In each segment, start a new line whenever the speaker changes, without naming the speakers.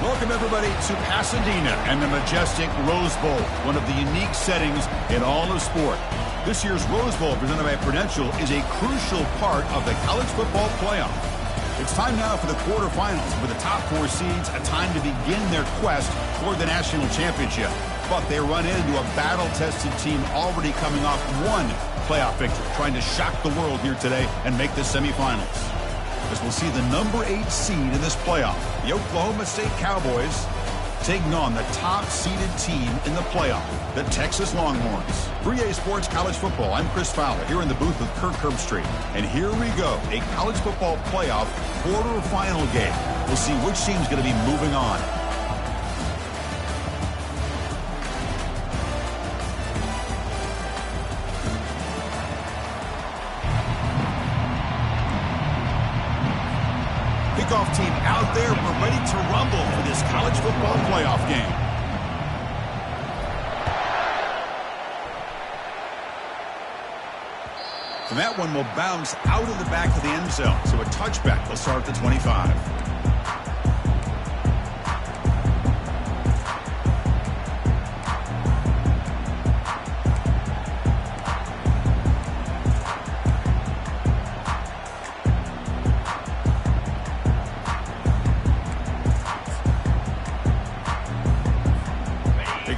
Welcome, everybody, to Pasadena and the majestic Rose Bowl, one of the unique settings in all of sport. This year's Rose Bowl, presented by Prudential, is a crucial part of the college football playoff. It's time now for the quarterfinals, with the top 4 seeds a time to begin their quest toward the national championship. But they run into a battle-tested team already coming off one playoff victory, trying to shock the world here today and make the semifinals. As we'll see the number 8 seed in this playoff, the Oklahoma State Cowboys, taking on the top-seeded team in the playoff, the Texas Longhorns. 3A Sports College Football, I'm Chris Fowler, here in the booth with Kirk Herbstreit. And here we go, a college football playoff quarterfinal game. We'll see which team's going to be moving on. Kickoff team out there. We're ready to rumble for this college football playoff game. And that one will bounce out of the back of the end zone. So a touchback will start at the 25.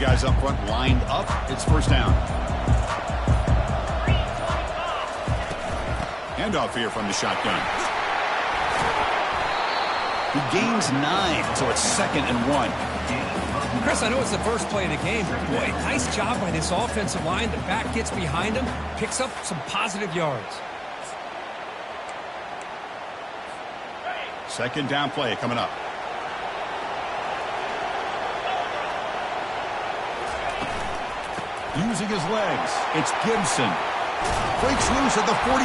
Guys up front lined up. It's first down. Handoff here from the shotgun. He gains 9, so it's 2nd and 1.
Chris, I know it's the first play of the game, but boy, nice job by this offensive line. The back gets behind him, picks up some positive yards.
2nd down play coming up. Using his legs, it's Gibson. Breaks loose at the 45.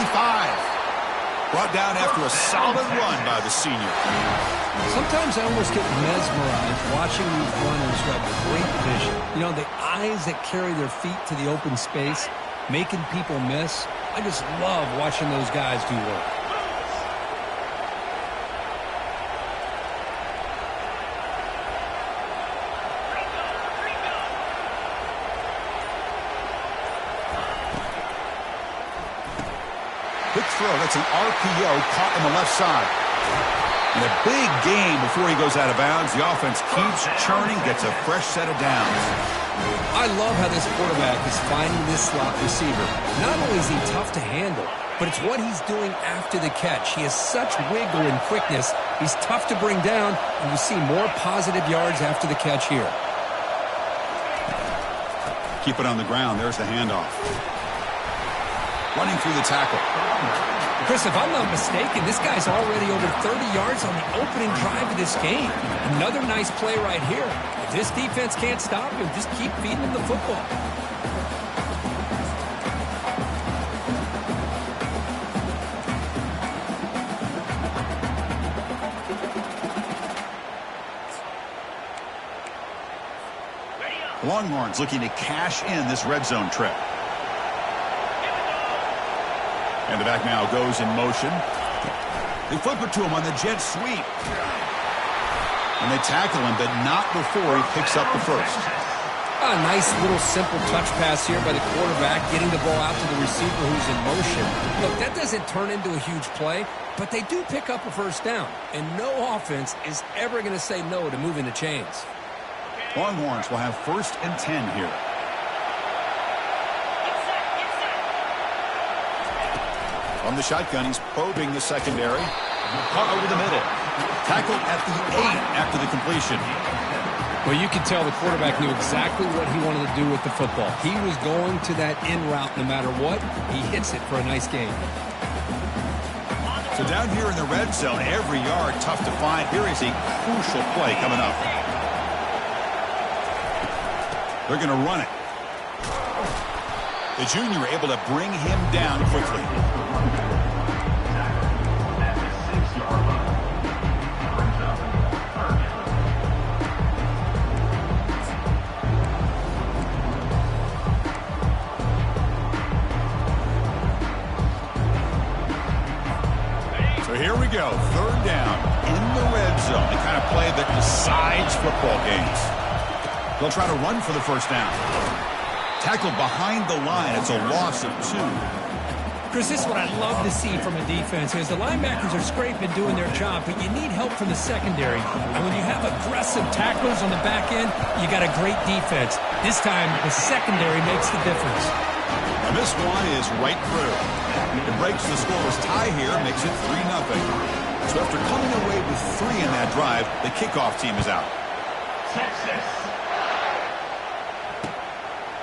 Brought down after a solid run by the senior.
Sometimes I almost get mesmerized watching these runners who have great vision. You know, the eyes that carry their feet to the open space, making people miss. I just love watching those guys do work.
Quick throw. That's an RPO caught on the left side. And a big gain before he goes out of bounds. The offense keeps churning, gets a fresh set of downs.
I love how this quarterback is finding this slot receiver. Not only is he tough to handle, but it's what he's doing after the catch. He has such wiggle and quickness. He's tough to bring down, and you see more positive yards after the catch here.
Keep it on the ground. There's the handoff. Running through the tackle.
Chris, if I'm not mistaken, this guy's already over 30 yards on the opening drive of this game. Another nice play right here. If this defense can't stop him, just keep feeding him the football.
The Longhorns looking to cash in this red zone trip. And the back now goes in motion. They flip it to him on the jet sweep. And they tackle him, but not before he picks up the first.
A nice little simple touch pass here by the quarterback, getting the ball out to the receiver who's in motion. Look, that doesn't turn into a huge play, but they do pick up a first down. And no offense is ever going to say no to moving the chains.
Longhorns will have 1st and 10 here. From the shotgun, he's probing the secondary. Caught over the middle. Tackled at the 8 after the completion.
Well, you can tell the quarterback knew exactly what he wanted to do with the football. He was going to that in route no matter what. He hits it for a nice gain.
So down here in the red zone, every yard tough to find. Here is a crucial play coming up. They're going to run it. The junior able to bring him down quickly. So here we go, 3rd down. in the red zone. The kind of play that decides football games. They'll try to run for the first down. Tackled behind the line. It's a loss of 2.
Chris, this is what I love to see from a defense is the linebackers are scraping, doing their job, but you need help from the secondary. And when you have aggressive tacklers on the back end, you got a great defense. This time, the secondary makes the difference.
And this one is right through. It breaks the scoreless tie here, makes it 3-0. So after coming away with 3 in that drive, the kickoff team is out.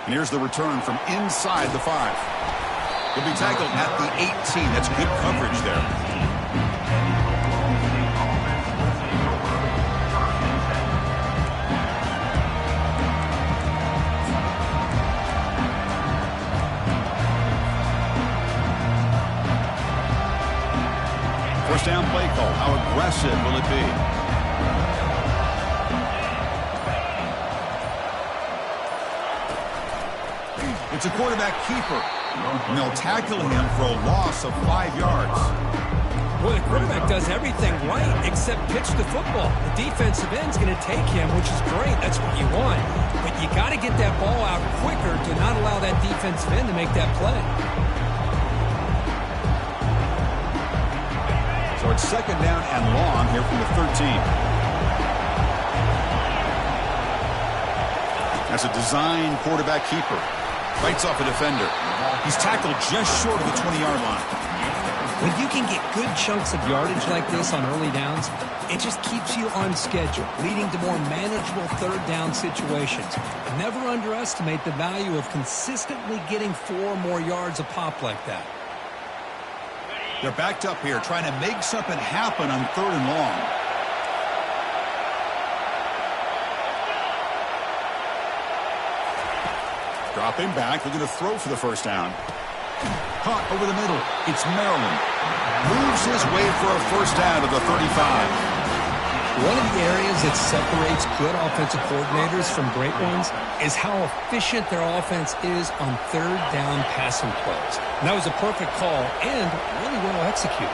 And here's the return from inside the 5. He'll be tackled at the 18. That's good coverage there. First down play call. How aggressive will it be? It's a quarterback keeper. And they'll tackle him for a loss of 5 yards.
Well, the quarterback does everything right except pitch the football. The defensive end's going to take him, which is great. That's what you want. But you got to get that ball out quicker to not allow that defensive end to make that play.
So it's second down and long here from the 13. That's a design quarterback keeper. Fights off a defender. He's tackled just short of the 20-yard line.
When you can get good chunks of yardage like this on early downs, it just keeps you on schedule, leading to more manageable third down situations. Never underestimate the value of consistently getting 4 or more yards a pop like that.
They're backed up here, trying to make something happen on 3rd and long. Dropping back, they're going to throw for the first down. Caught over the middle. It's Maryland. Moves his way for a first down to the 35.
One of the areas that separates good offensive coordinators from great ones is how efficient their offense is on 3rd down passing plays. And that was a perfect call and really well executed.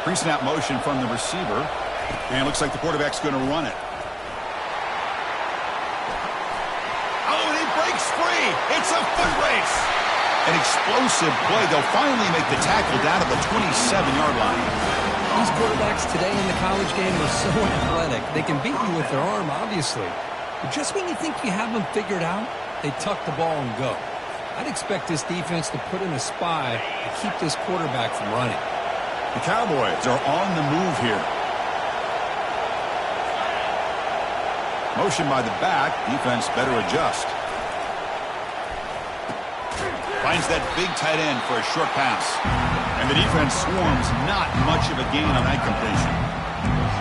Pre-snap motion from the receiver. And it looks like the quarterback's going to run it. Free. It's a foot race. An explosive play. They'll finally make the tackle down at the 27-yard line.
These quarterbacks today in the college game are so athletic. They can beat you with their arm, obviously. But just when you think you have them figured out, they tuck the ball and go. I'd expect this defense to put in a spy to keep this quarterback from running.
The Cowboys are on the move here. Motion by the back. Defense better adjust. Finds that big tight end for a short pass. And the defense swarms, not much of a gain on that completion.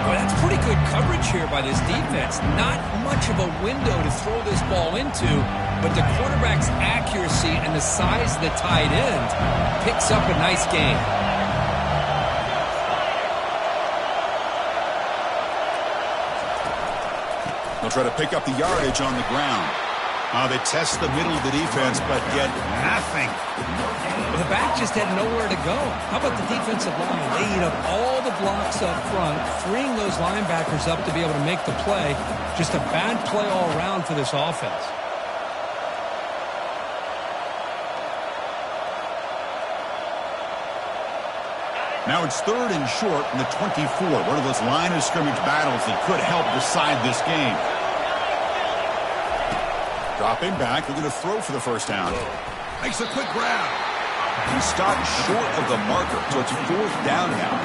Well, that's pretty good coverage here by this defense. Not much of a window to throw this ball into, but the quarterback's accuracy and the size of the tight end picks up a nice gain.
They'll try to pick up the yardage on the ground. They test the middle of the defense, but get nothing.
Well, the back just had nowhere to go. How about the defensive line? They eat up all the blocks up front, freeing those linebackers up to be able to make the play. Just a bad play all around for this offense.
Now it's 3rd and short from the 24. One of those line of scrimmage battles that could help decide this game. Dropping back, they're going to throw for the first down. Makes a quick grab. He stopped short of the marker, so it's 4th down now.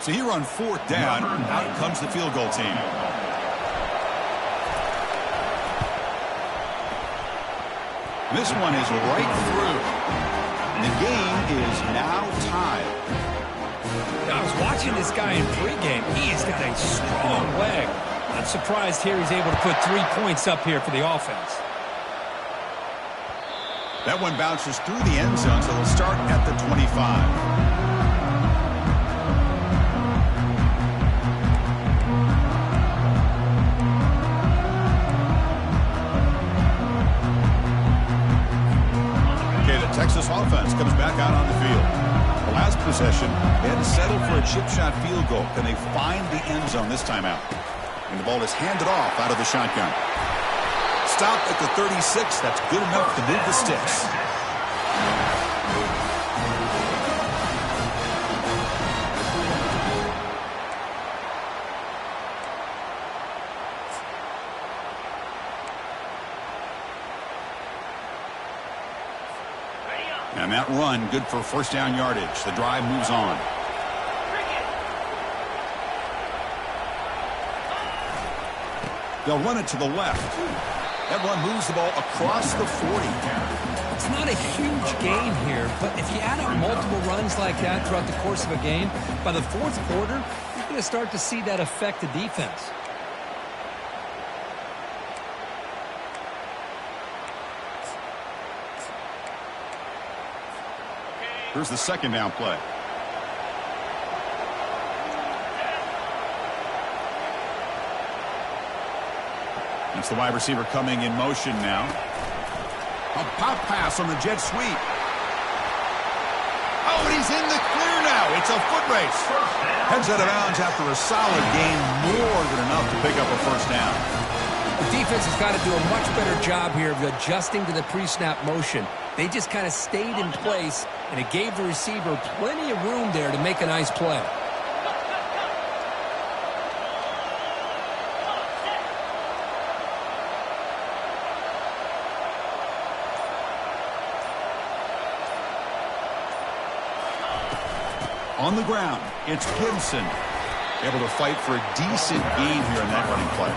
So here on 4th down, out comes the field goal team. This one is right through. The game is now tied.
I was watching this guy in pregame. He's got a strong leg. Not surprised here he's able to put 3 points up here for the offense.
That one bounces through the end zone, so they'll start at the 25. Texas offense comes back out on the field. The last possession, they had to settle for a chip shot field goal. Can they find the end zone this time out? And the ball is handed off out of the shotgun. Stop at the 36. That's good enough to move the sticks. And that run, good for first down yardage. The drive moves on. They'll run it to the left. That run moves the ball across the 40.
It's not a huge gain here, but if you add up multiple runs like that throughout the course of a game, by the fourth quarter, you're going to start to see that affect the defense.
Here's the second down play. It's the wide receiver coming in motion now. A pop pass on the jet sweep. Oh, and he's in the clear now. It's a foot race. Heads out of bounds after a solid gain, more than enough to pick up a first down.
The defense has got to do a much better job here of adjusting to the pre-snap motion. They just kind of stayed in place, and it gave the receiver plenty of room there to make a nice play.
On the ground, it's Gibson. Able to fight for a decent gain here in that running play.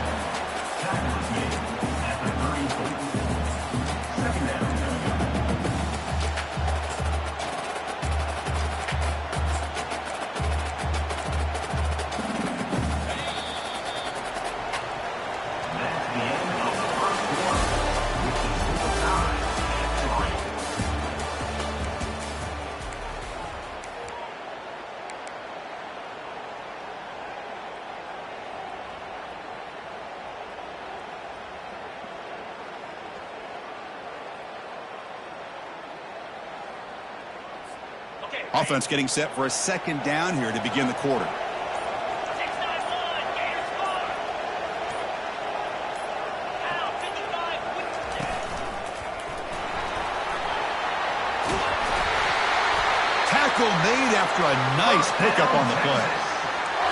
Offense getting set for a second down here to begin the quarter. Tackle made after a nice pickup on the play.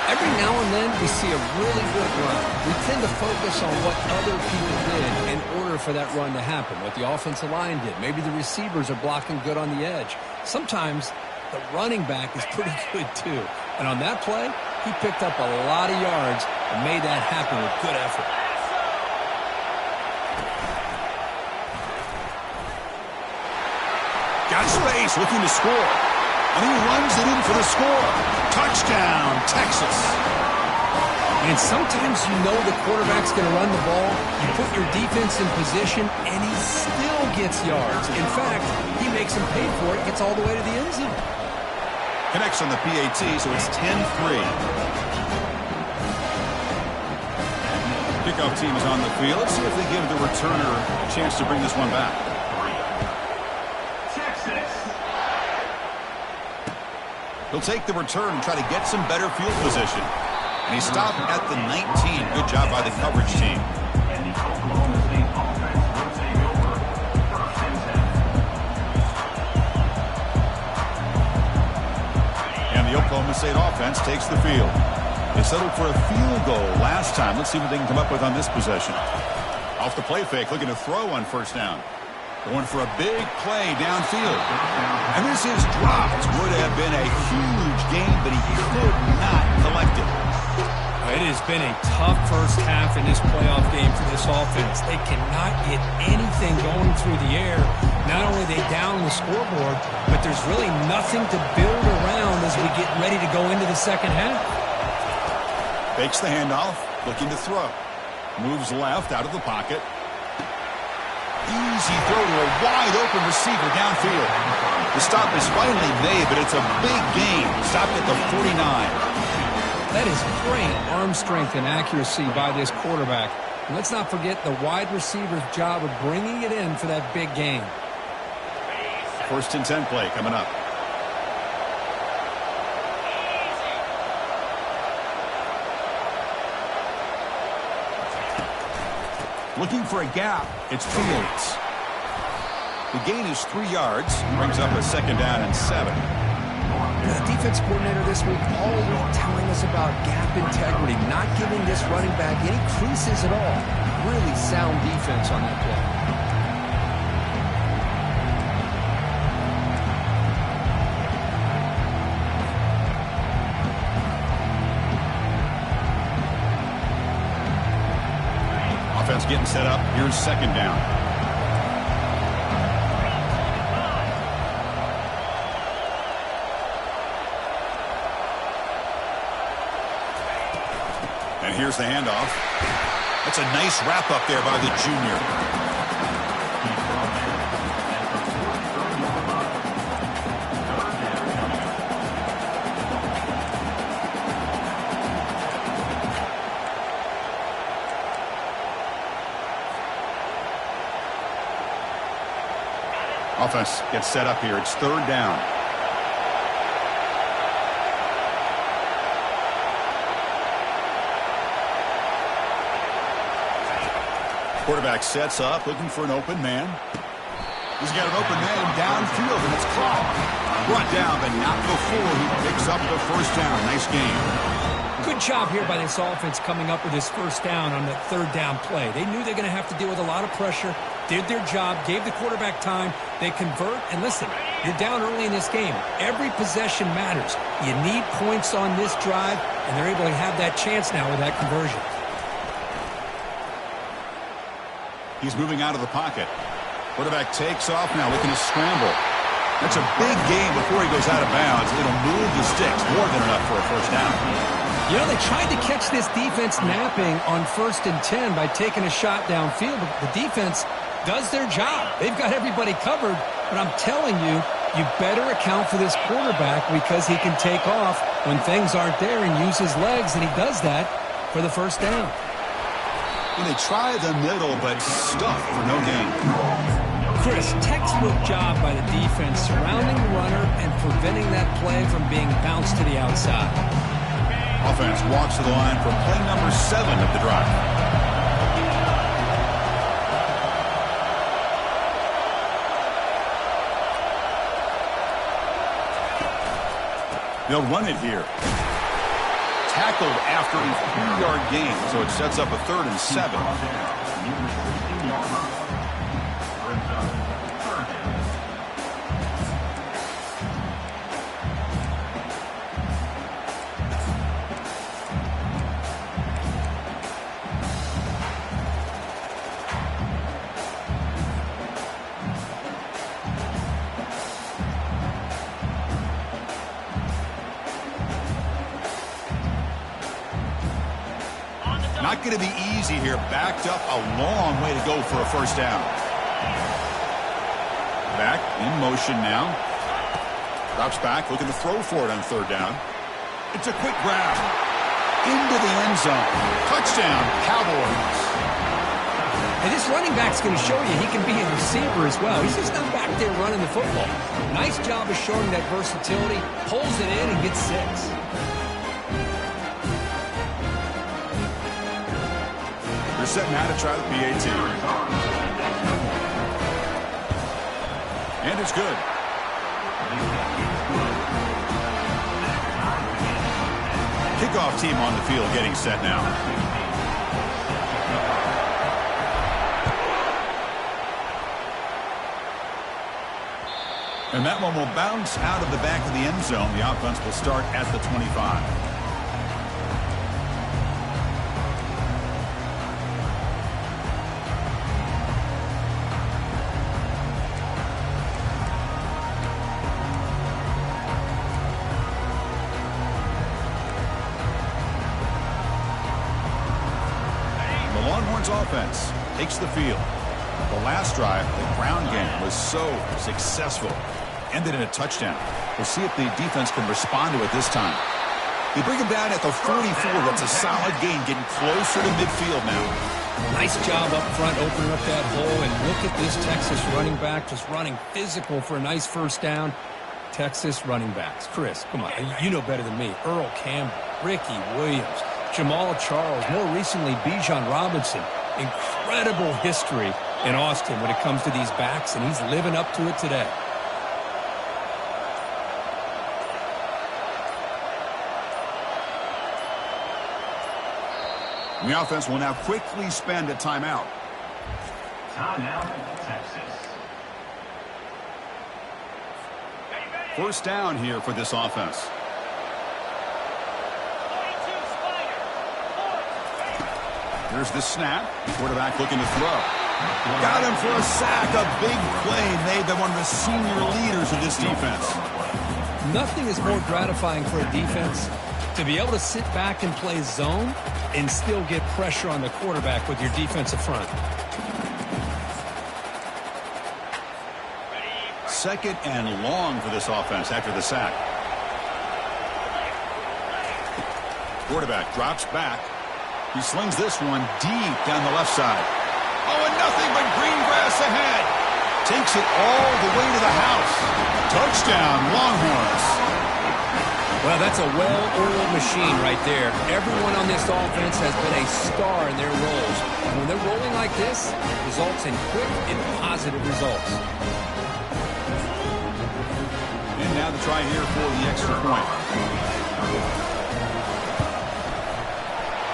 Every now and then we see a really good run. We tend to focus on what other people did in order for that run to happen, what the offensive line did. Maybe the receivers are blocking good on the edge. Sometimes the running back is pretty good too. And on that play, he picked up a lot of yards and made that happen with good effort.
Got space, looking to score. And he runs it in for the score. Touchdown, Texas.
And sometimes you know the quarterback's going to run the ball. You put your defense in position, and he still gets yards. In fact, he makes him pay for it, gets all the way to the end zone.
Connects on the PAT, so it's 10-3. Kickoff team is on the field. Let's see if they give the returner a chance to bring this one back. He'll take the return and try to get some better field position. And he stopped at the 19. Good job by the coverage team. And the Oklahoma State offense takes the field. They settled for a field goal last time. Let's see what they can come up with on this possession. Off the play fake, looking to throw on first down. Going for a big play downfield. And this is dropped. Would have been a huge gain, but he could not collect it.
It has been a tough first half in this playoff game for this offense. They cannot get anything going through the air. Not only are they down the scoreboard, but there's really nothing to build around as we get ready to go into the second half.
Fakes the handoff, looking to throw. Moves left out of the pocket. Easy throw to a wide-open receiver downfield. The stop is finally made, but it's a big gain. Stopped at the 49.
That is great arm strength and accuracy by this quarterback. And let's not forget the wide receiver's job of bringing it in for that big gain.
First and 10 play coming up. Looking for a gap. It's Fields. The gain is 3 yards. Brings up a second down and 7.
The defense coordinator this week all week telling us about gap integrity, not giving this running back any creases at all. Really sound defense on that play.
Offense getting set up. Here's second down. And here's the handoff. That's a nice wrap up there by the junior. Offense gets set up here. It's third down. Quarterback sets up, looking for an open man. He's got an open man downfield, and it's caught. Brought down, but not before he picks up the first down. Nice game.
Good job here by this offense coming up with this first down on that third down play. They knew they're going to have to deal with a lot of pressure, did their job, gave the quarterback time. They convert, and listen, you're down early in this game. Every possession matters. You need points on this drive, and they're able to have that chance now with that conversion.
He's moving out of the pocket. Quarterback takes off now, looking to scramble. That's a big gain before he goes out of bounds. It'll move the sticks, more than enough for a first down.
You know, they tried to catch this defense napping on 1st and 10 by taking a shot downfield, but the defense does their job. They've got everybody covered, but I'm telling you, you better account for this quarterback because he can take off when things aren't there and use his legs, and he does that for the first down.
And they try the middle, but stuff for no gain.
Chris, textbook job by the defense surrounding the runner and preventing that play from being bounced to the outside.
Offense walks to the line for play number 7 of the drive. They'll run it here. Tackled after a 3-yard gain, so it sets up a 3rd and 7. Not going to be easy here. Backed up a long way to go for a first down. Back in motion now. Drops back, looking to throw for it on 3rd down. It's a quick grab. Into the end zone. Touchdown, Cowboys.
And this running back's going to show you he can be a receiver as well. He's just not back there running the football. Nice job of showing that versatility. Pulls it in and gets 6.
They're setting out to try the PAT. And it's good. Kickoff team on the field getting set now. And that one will bounce out of the back of the end zone. The offense will start at the 25. Offense takes the field. The last drive, the ground game was so successful. Ended in a touchdown. We'll see if the defense can respond to it this time. They bring him down at the 44. That's a solid gain, getting closer to midfield now.
Nice job up front, opening up that hole. And look at this Texas running back just running physical for a nice first down. Texas running backs. Chris, come on. You know better than me. Earl Campbell, Ricky Williams, Jamal Charles, more recently Bijan Robinson. Incredible history in Austin when it comes to these backs, and he's living up to it today.
The offense will now quickly spend a timeout.
Timeout, Texas.
First down here for this offense. Here's the snap. Quarterback looking to throw. Got him for a sack. A big play made by one of the senior leaders of this defense.
Nothing is more gratifying for a defense to be able to sit back and play zone and still get pressure on the quarterback with your defensive front.
Second and long for this offense after the sack. Quarterback drops back. He slings this one deep down the left side. Oh, and nothing but green grass ahead. Takes it all the way to the house. Touchdown, Longhorns.
Well, that's a well-oiled machine right there. Everyone on this offense has been a star in their roles. And when they're rolling like this, it results in quick and positive results.
And now the try here for the extra point.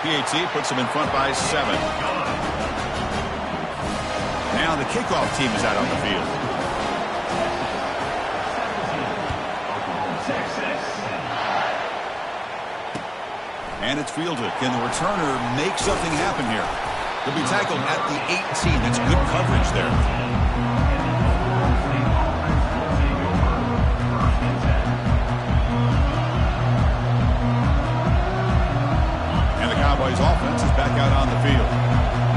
PAT puts them in front by 7. Now the kickoff team is out on the field. And it's fielded. Can the returner make something happen here? He'll be tackled at the 18. That's good coverage there. And the Cowboys offense is back out on the field.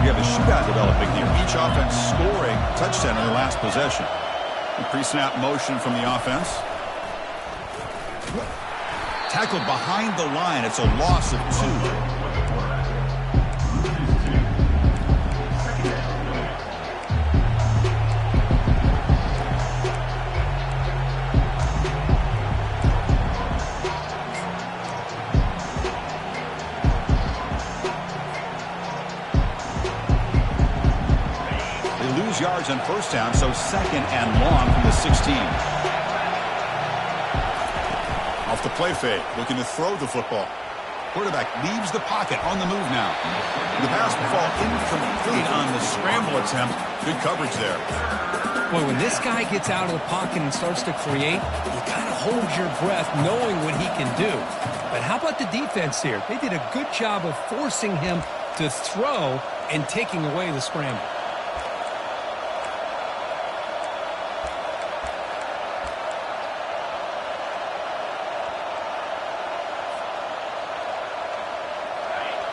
We have a shootout developing here. Each offense scoring a touchdown in their last possession. A pre-snap motion from the offense. Tackled behind the line. It's a loss of 2. They lose yards on first down, so second and long from the 16. Off the play fake, looking to throw the football. Quarterback leaves the pocket on the move now. The pass will fall incomplete on the scramble attempt. Good coverage there.
Boy, when this guy gets out of the pocket and starts to create, you kind of hold your breath knowing what he can do. But how about the defense here? They did a good job of forcing him to throw and taking away the scramble.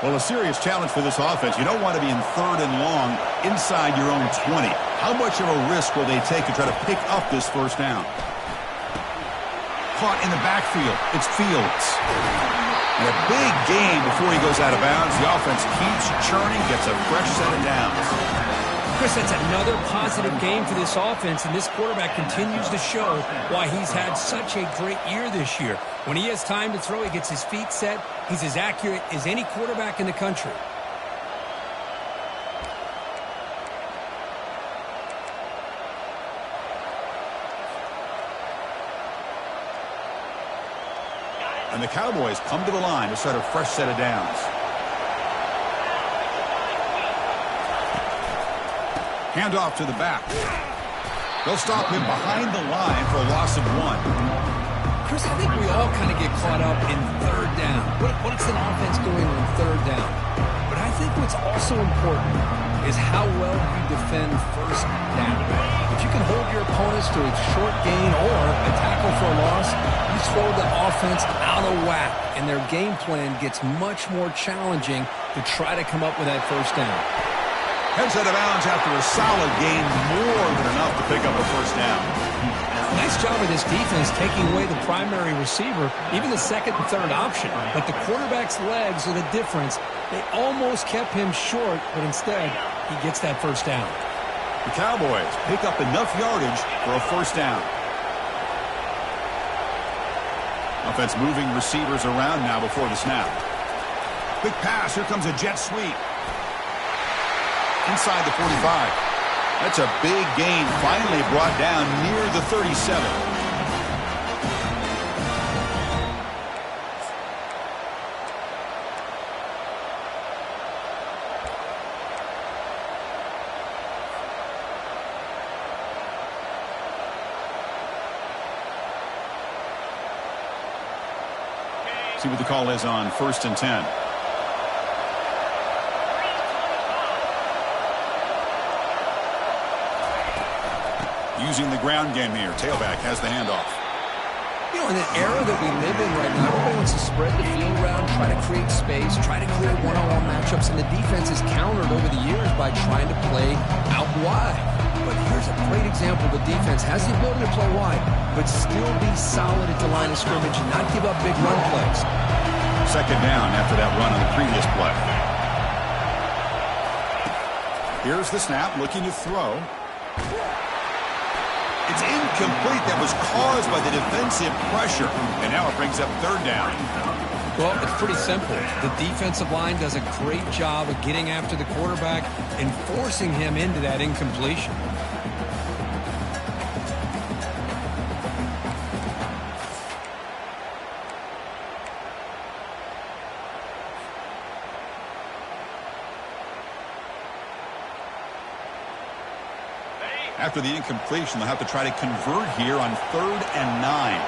Well, a serious challenge for this offense. You don't want to be in third and long inside your own 20. How much of a risk will they take to try to pick up this first down? Caught in the backfield. It's Fields. And a big gain before he goes out of bounds. The offense keeps churning, gets a fresh set of downs.
Chris, that's another positive game for this offense, and this quarterback continues to show why he's had such a great year this year. When he has time to throw, he gets his feet set. He's as accurate as any quarterback in the country.
And the Cowboys come to the line to start a fresh set of downs. Handoff to the back. They'll stop him behind the line for a loss of 1.
Chris, I think we all kind of get caught up in third down. What's an offense doing on third down? But I think what's also important is how well you defend first down. If you can hold your opponents to a short gain or a tackle for a loss, you throw the offense out of whack, and their game plan gets much more challenging to try to come up with that first down.
Heads out of bounds after a solid gain, more than enough to pick up a first down.
Nice job of this defense taking away the primary receiver, even the second and third option. But the quarterback's legs are the difference. They almost kept him short, but instead, he gets that first down.
The Cowboys pick up enough yardage for a first down. Offense moving receivers around now before the snap. Quick pass. Here comes a jet sweep. Inside the 45. That's a big gain, finally brought down near the 37. See what the call is on 1st and 10. Using the ground game here. Tailback has the handoff.
You know, in an era that we live in right now, everybody wants to spread the field around, try to create space, try to clear one-on-one matchups, and the defense is countered over the years by trying to play out wide. But here's a great example. The defense has the ability to play wide, but still be solid at the line of scrimmage and not give up big run plays.
Second down after that run on the previous play. Here's the snap, looking to throw. It's incomplete. That was caused by the defensive pressure. And now it brings up third down.
Well, it's pretty simple. The defensive line does a great job of getting after the quarterback and forcing him into that incompletion.
After the incompletion, they'll have to try to convert here on 3rd and 9.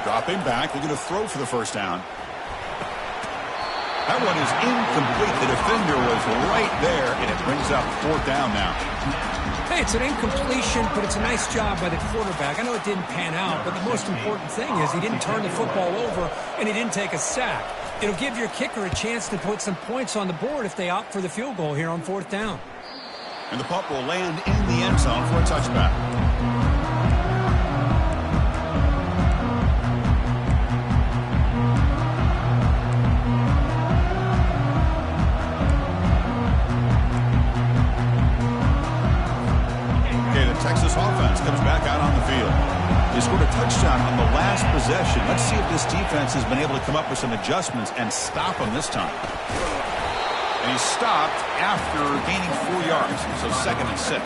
Dropping back, looking to throw for the first down. That one is incomplete. The defender was right there, and it brings up 4th down now.
Hey, it's an incompletion, but it's a nice job by the quarterback. I know it didn't pan out, but the most important thing is he didn't turn the football over, and he didn't take a sack. It'll give your kicker a chance to put some points on the board if they opt for the field goal here on 4th down.
And the punt will land in the end zone for a touchback. Texas offense comes back out on the field. They scored a touchdown on the last possession. Let's see if this defense has been able to come up with some adjustments and stop him this time. And he stopped after gaining 4 yards, so 2nd and 6.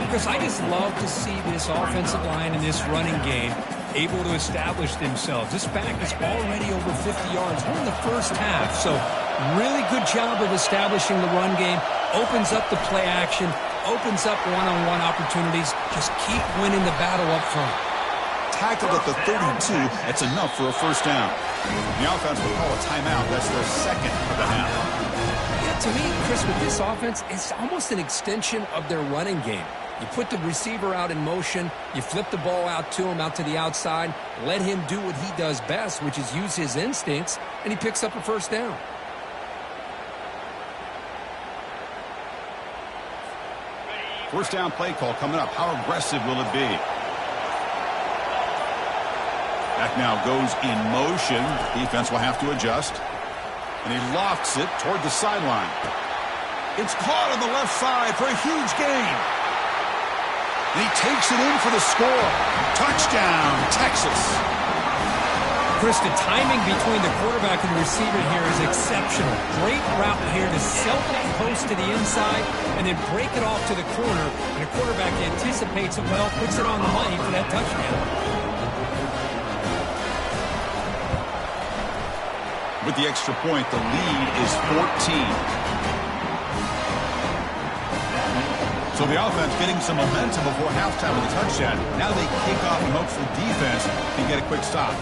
Chris, I just love to see this offensive line and this running game able to establish themselves. This back is already over 50 yards. We're in the first half, so really good job of establishing the run game. Opens up the play action. Opens up one-on-one opportunities. Just keep winning the battle up front.
Tackled at the 32. That's enough for a first down. The offense will call a timeout. That's their second of the half.
Yeah, to me, Chris, with this offense, it's almost an extension of their running game. You put the receiver out in motion. You flip the ball out to him, out to the outside. Let him do what he does best, which is use his instincts, and he picks up a first down.
First down play call coming up. How aggressive will it be? Back now goes in motion. Defense will have to adjust. And he lofts it toward the sideline. It's caught on the left side for a huge gain. And he takes it in for the score. Touchdown, Texas.
Chris, the timing between the quarterback and the receiver here is exceptional. Great route here to sell that post to the inside and then break it off to the corner. And the quarterback anticipates it well, puts it on the money for that touchdown.
With the extra point, the lead is 14. So the offense getting some momentum before halftime with a touchdown. Now they kick off and hopes the defense can get a quick stop.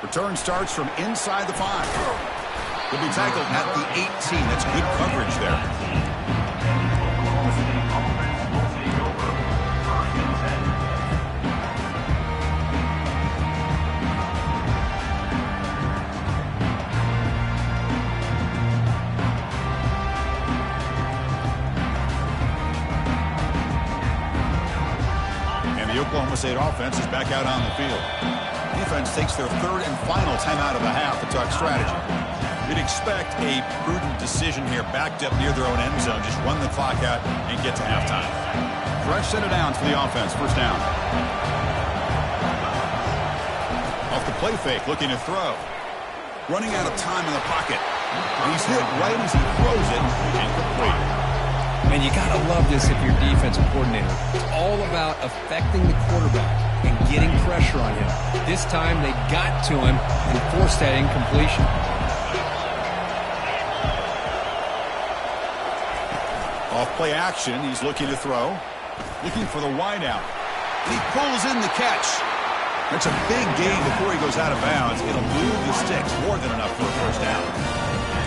Return starts from inside the 5. He'll be tackled at the 18. That's good coverage there. And the Oklahoma State offense is back out on the field. Defense takes their third and final timeout of the half to talk strategy. You'd expect a prudent decision here, backed up near their own end zone. Just run the clock out and get to halftime. Fresh set of downs for the offense. First down. Off the play fake, looking to throw. Running out of time in the pocket. And he's hit right as he throws it. Incomplete.
And you got to love this if you're defensive coordinator. It's all about affecting the quarterback and getting pressure on him. This time they got to him and forced that incompletion.
Off play action, he's looking to throw. Looking for the wideout. And he pulls in the catch. That's a big gain before he goes out of bounds. It'll move the sticks, more than enough for a first down.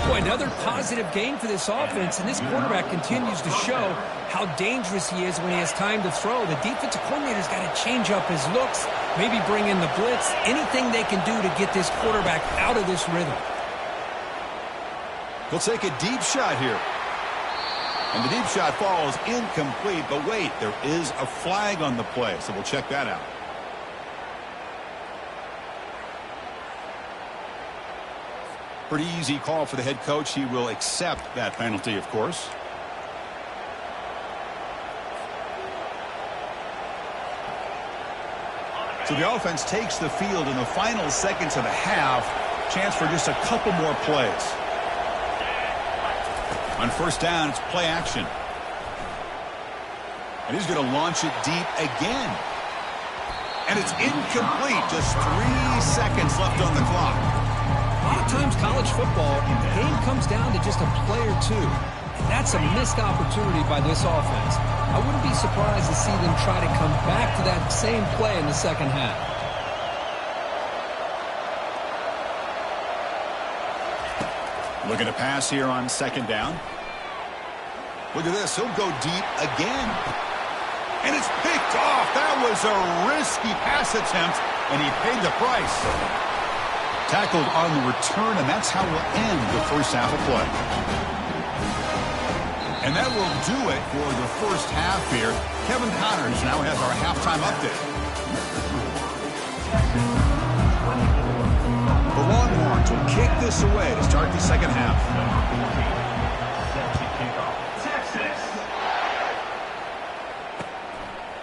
Boy, another positive gain for this offense, and this quarterback continues to show how dangerous he is when he has time to throw. The defensive coordinator's got to change up his looks, maybe bring in the blitz, anything they can do to get this quarterback out of this rhythm.
He'll take a deep shot here. And the deep shot falls incomplete, but wait, there is a flag on the play, so we'll check that out. Pretty easy call for the head coach. He will accept that penalty, of course. So the offense takes the field in the final seconds of the half. Chance for just a couple more plays. On first down, it's play action. And he's going to launch it deep again. And it's incomplete. Just 3 seconds left on the clock.
A lot of times college football, the game comes down to just a play or two. And that's a missed opportunity by this offense. I wouldn't be surprised to see them try to come back to that same play in the second half.
Looking to pass here on second down. Look at this. He'll go deep again. And it's picked off. That was a risky pass attempt, and he paid the price. Tackled on the return, and that's how we'll end the first half of play. And that will do it for the first half here. Kevin Connors now has our halftime update. The Longhorns will kick this away to start the second half.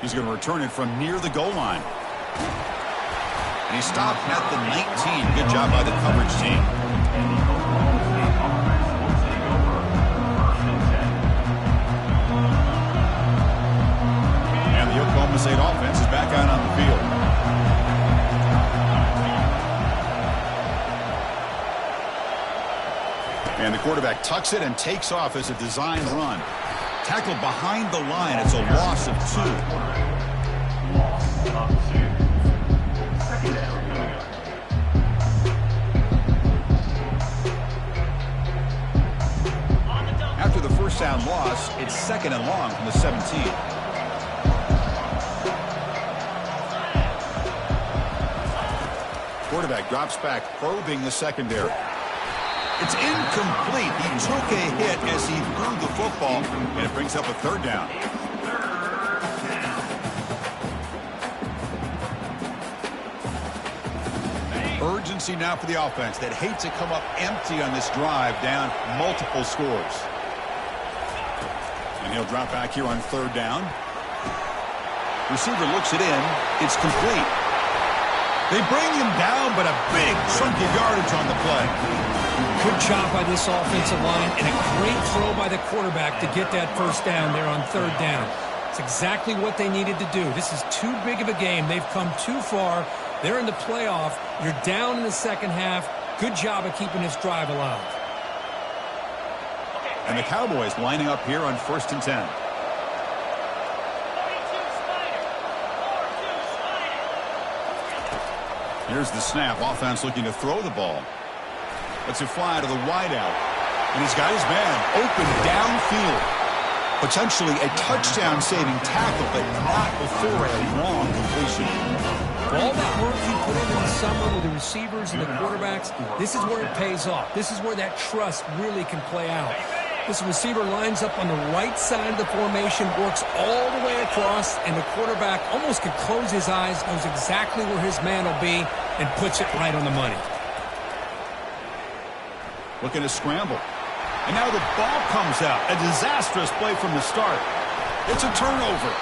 He's going to return it from near the goal line. And he stopped at the 19. Good job by the coverage team. And the Oklahoma State offense is back out on the field. And the quarterback tucks it and takes off as a design run. Tackled behind the line. It's a loss of 2. After the first down loss, it's second and long from the 17. Quarterback drops back, probing the secondary. It's incomplete. He took a hit as he threw the football, and it brings up a third down. Urgency now for the offense that hates to come up empty on this drive, down multiple scores. And he'll drop back here on third down. Receiver looks it in. It's complete. They bring him down, but a big chunk of yardage on the play.
Good job by this offensive line and a great throw by the quarterback to get that first down there on third down. It's exactly what they needed to do. This is too big of a game. They've come too far. They're in the playoff. You're down in the second half. Good job of keeping this drive alive.
And the Cowboys lining up here on first and 10. Here's the snap. Offense looking to throw the ball. Lets it fly to the wideout. And he's got his man open downfield. Potentially a touchdown-saving tackle, but not before a long completion.
All that work you put in the summer with the receivers and the quarterbacks, this is where it pays off. This is where that trust really can play out. This receiver lines up on the right side of the formation, works all the way across, and the quarterback almost could close his eyes, knows exactly where his man will be, and puts it right on the money.
Looking to scramble. And now the ball comes out. A disastrous play from the start. It's a turnover.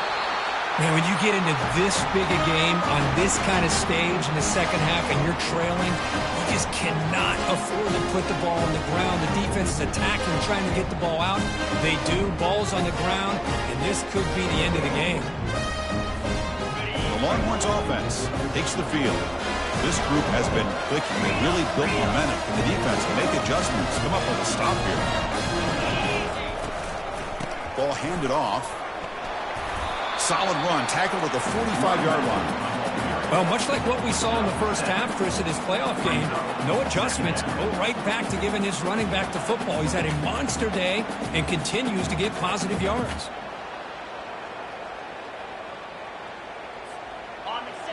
Man, when you get into this big a game on this kind of stage in the second half and you're trailing, you just cannot afford to put the ball on the ground. The defense is attacking and trying to get the ball out. They do. Ball's on the ground, and this could be the end of the game.
The Longhorns offense takes the field. This group has been clicking. They really built momentum. And the defense make adjustments. Come up with a stop here. Ball handed off. Solid run, tackled at the 45-yard line.
Well, much like what we saw in the first half, Chris, in his playoff game, no adjustments, go right back to giving his running back the football. He's had a monster day and continues to get positive yards.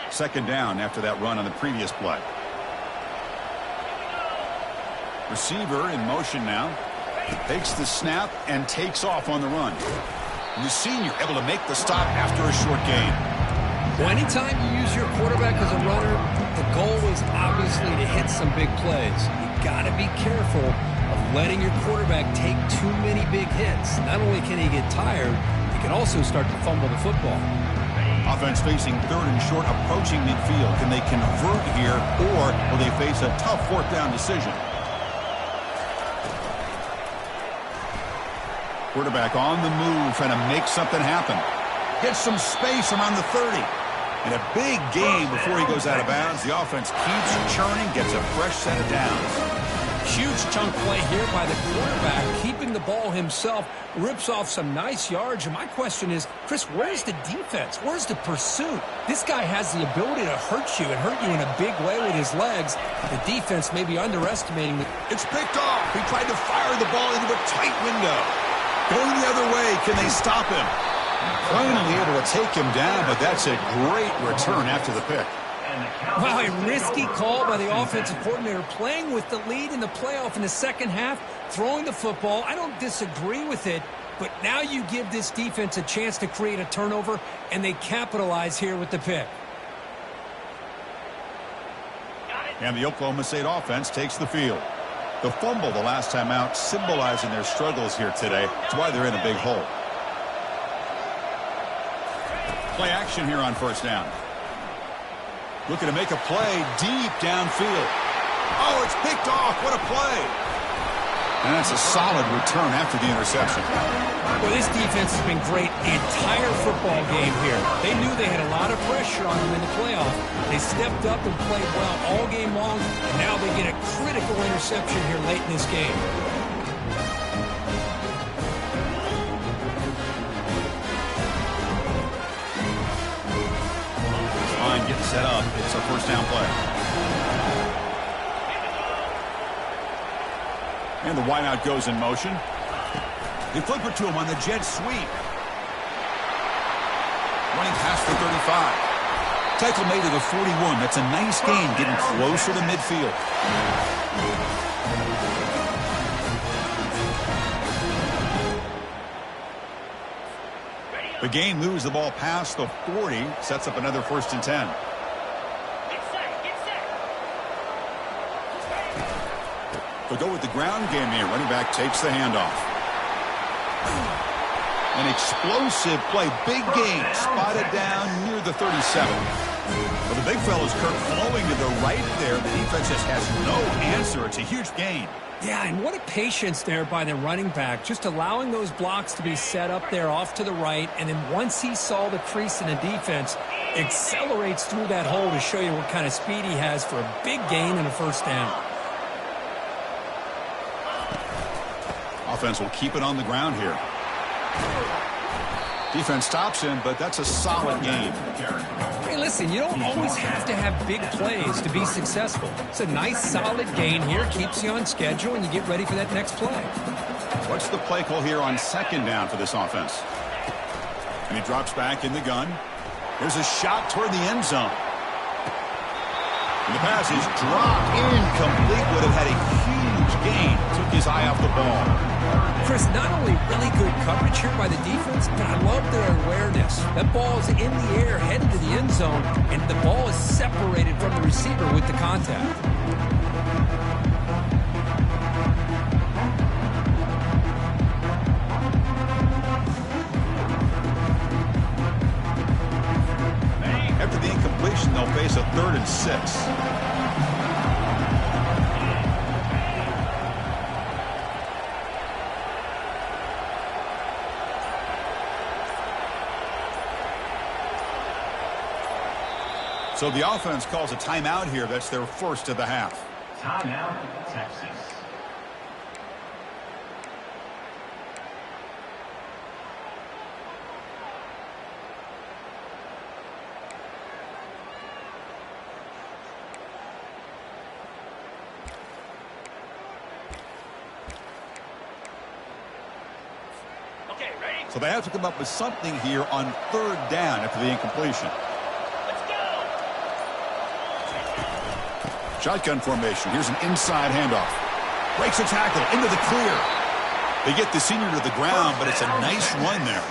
Second down after that run on the previous play. Receiver in motion now. Takes the snap and takes off on the run. And the senior able to make the stop after a short gain.
Well, anytime you use your quarterback as a runner, the goal is obviously to hit some big plays. You got to be careful of letting your quarterback take too many big hits. Not only can he get tired, he can also start to fumble the football.
Offense facing third and short, approaching midfield. Can they convert here, or will they face a tough fourth down decision? Quarterback on the move, trying to make something happen. Gets some space around the 30. And a big gain before he goes out of bounds. The offense keeps churning, gets a fresh set of downs.
Huge chunk play here by the quarterback, keeping the ball himself, rips off some nice yards. And my question is, Chris, where's the defense? Where's the pursuit? This guy has the ability to hurt you and hurt you in a big way with his legs. The defense may be underestimating it.
It's picked off. He tried to fire the ball into a tight window. Going the other way, can they stop him? Finally able to take him down, but that's a great return after the pick.
Wow, a risky call by the offensive coordinator, playing with the lead in the playoff in the second half, throwing the football. I don't disagree with it, but now you give this defense a chance to create a turnover, and they capitalize here with the pick.
And the Oklahoma State offense takes the field. The fumble the last time out, symbolizing their struggles here today. That's why they're in a big hole. Play action here on first down. Looking to make a play deep downfield. Oh, it's picked off. What a play. And that's a solid return after the interception.
Well, this defense has been great the entire football game here. They knew they had a lot of pressure on them in the playoff. They stepped up and played well all game long, and now they get a critical interception here late in this game.
Line getting set up. It's a first down play. And the wideout goes in motion. They flip it to him on the jet sweep. Running past the 35. Tackle made to the 41. That's a nice gain, getting closer to midfield. The gain moves the ball past the 40, sets up another 1st and 10. They'll go with the ground game here. Running back takes the handoff. An explosive play. Big gain. Spotted down near the 37. Well, the big fella's Kirk flowing to the right there. The defense just has no answer. It's a huge gain.
Yeah, and what a patience there by the running back, just allowing those blocks to be set up there off to the right, and then once he saw the crease in the defense, accelerates through that hole to show you what kind of speed he has for a big gain and a first down.
Offense will keep it on the ground here. Defense stops him, but that's a solid gain.
Hey, listen, you don't always have to have big plays to be successful. It's a nice, solid gain here, keeps you on schedule, and you get ready for that next play.
What's the play call here on 2nd down for this offense? And he drops back in the gun. There's a shot toward the end zone. And the pass is dropped incomplete. Would have had a huge gain. Took his eye off the ball.
Chris, not only really good coverage here by the defense, but I love their awareness. That ball is in the air, headed to the end zone, and the ball is separated from the receiver with the contact.
After the incompletion, they'll face a 3rd and 6. So the offense calls a timeout here. That's their first of the half.
Timeout, Texas.
Okay, ready?
So they have to come up with something here on 3rd down after the incompletion. Shotgun formation. Here's an inside handoff. Breaks a tackle into the clear. They get the senior to the ground, but it's a nice run there.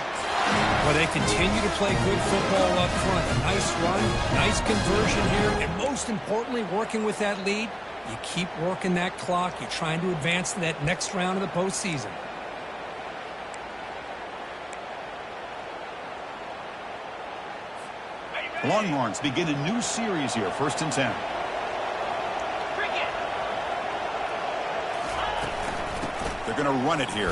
Well, they continue to play good football up front. A nice run, nice conversion here, and most importantly, working with that lead, you keep working that clock. You're trying to advance to that next round of the postseason.
Longhorns begin a new series here. 1st and 10. They're going to run it here.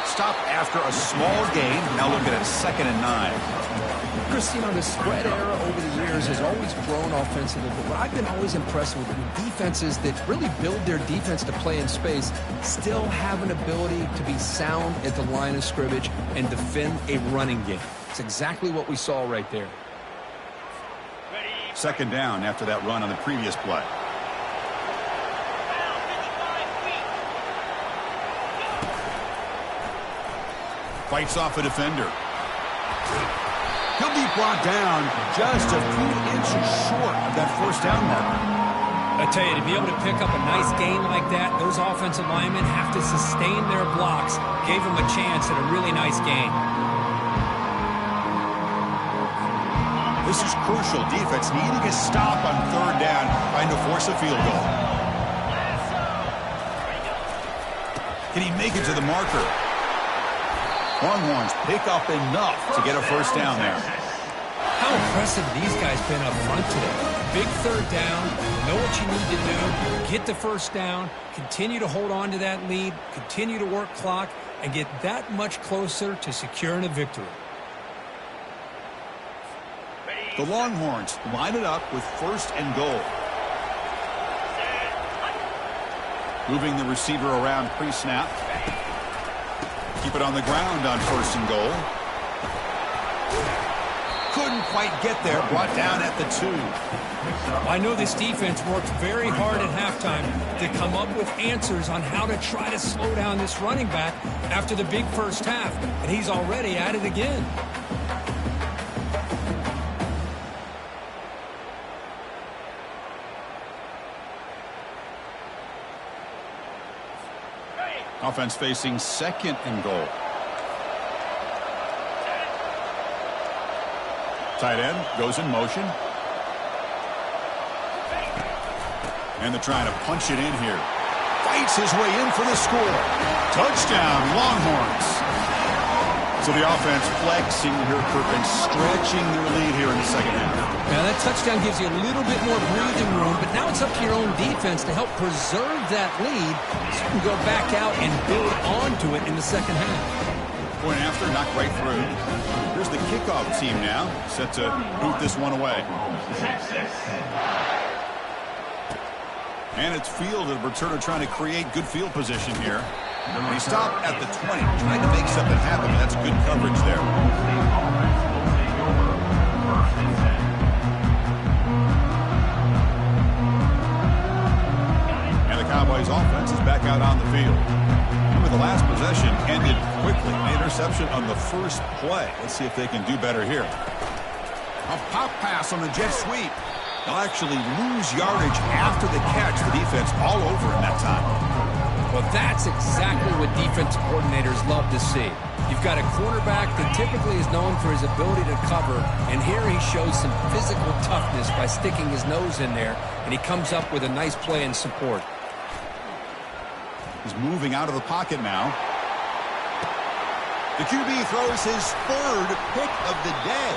Stop after a small gain. Now looking at 2nd and 9.
Chris, you know, the spread era over the years has always grown offensively, but what I've been always impressed with defenses that really build their defense to play in space still have an ability to be sound at the line of scrimmage and defend a running game. It's exactly what we saw right there.
2nd down after that run on the previous play. Fights off a defender. He'll be brought down just a few inches short of that 1st down marker.
I tell you, to be able to pick up a nice gain like that, those offensive linemen have to sustain their blocks. Gave them a chance at a really nice gain.
This is crucial. Defense needing a stop on 3rd down, trying to force a field goal. Can he make it to the marker? Longhorns pick up enough to get a 1st down there.
How impressive these guys been up front today. Big 3rd down, know what you need to do, get the 1st down, continue to hold on to that lead, continue to work clock, and get that much closer to securing a victory.
The Longhorns line it up with 1st and goal. Moving the receiver around pre-snap. Keep it on the ground on 1st and goal. Couldn't quite get there. Brought down at the 2.
I know this defense worked very hard at halftime to come up with answers on how to try to slow down this running back after the big 1st half, and he's already at it again.
Offense facing 2nd and goal. Tight end goes in motion. And they're trying to punch it in here. Fights his way in for the score. Touchdown, Longhorns. So the offense flexing here, Kirk, and stretching their lead here in the 2nd half.
Now that touchdown gives you a little bit more breathing room, but now it's up to your own defense to help preserve that lead so you can go back out and build onto it in the 2nd half.
Point after, knocked right through. Here's the kickoff team now, set to boot this one away. And it's fielded. Returner trying to create good field position here. And he stopped at the 20, trying to make something happen, but that's good coverage there. And the Cowboys offense is back out on the field. Remember, the last possession ended quickly. An interception on the 1st play. Let's see if they can do better here. A pop pass on the jet sweep. They'll actually lose yardage after the catch. The defense all over in that time.
Well, that's exactly what defensive coordinators love to see. You've got a cornerback that typically is known for his ability to cover, and here he shows some physical toughness by sticking his nose in there, and he comes up with a nice play in support.
He's moving out of the pocket now. The QB throws his third pick of the day.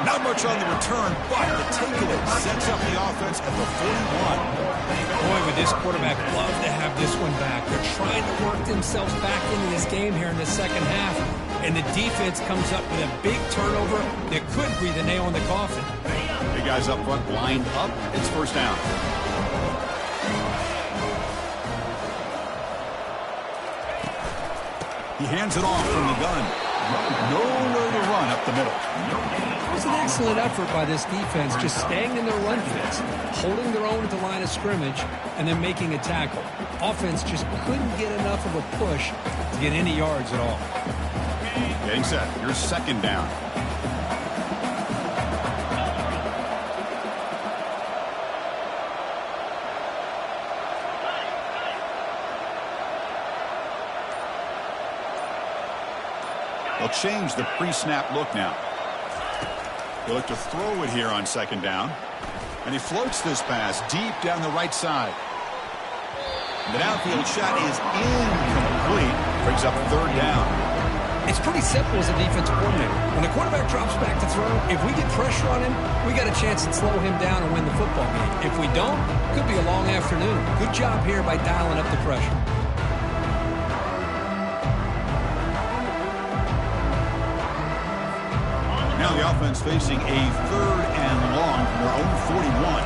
Not much on the return, but the takeaway sets up the offense at the 41.
Boy, would this quarterback love to have this one back. They're trying to work themselves back into this game here in the second half, and the defense comes up with a big turnover that could be the nail in the coffin.
Big guys up front lined up. It's first down. He hands it off from the gun. Nowhere to run up the middle.
It was an excellent effort by this defense, just staying in their run fits, holding their own at the line of scrimmage, and then making a tackle. Offense just couldn't get enough of a push to get any yards at all.
Getting set. Here's second down. They'll change the pre-snap look now. They'll look to throw it here on second down. And he floats this pass deep down the right side. The downfield shot is incomplete. Brings up third down.
It's pretty simple as a defensive coordinator. When the quarterback drops back to throw, if we get pressure on him, we got a chance to slow him down and win the football game. If we don't, it could be a long afternoon. Good job here by dialing up the pressure.
Now the offense facing a third and long from their own 41.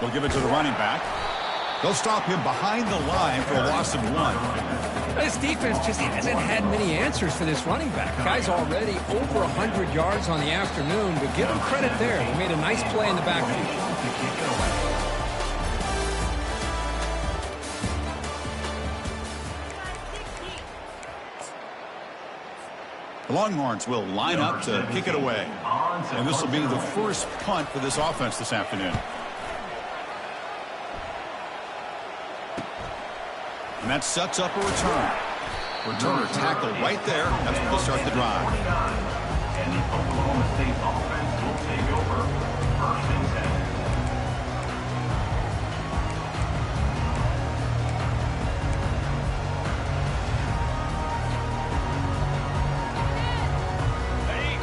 They'll give it to the running back. They'll stop him behind the line for a loss of 1.
This defense just hasn't had many answers for this running back. Guy's already over 100 yards on the afternoon, but give him credit there. He made a nice play in the backfield.
The Longhorns will line up to kick it away. And this will be the first punt for this offense this afternoon. And that sets up a return. Returner tackled right there. That's where they'll start the drive.
And the Oklahoma State offense will take over first and 10.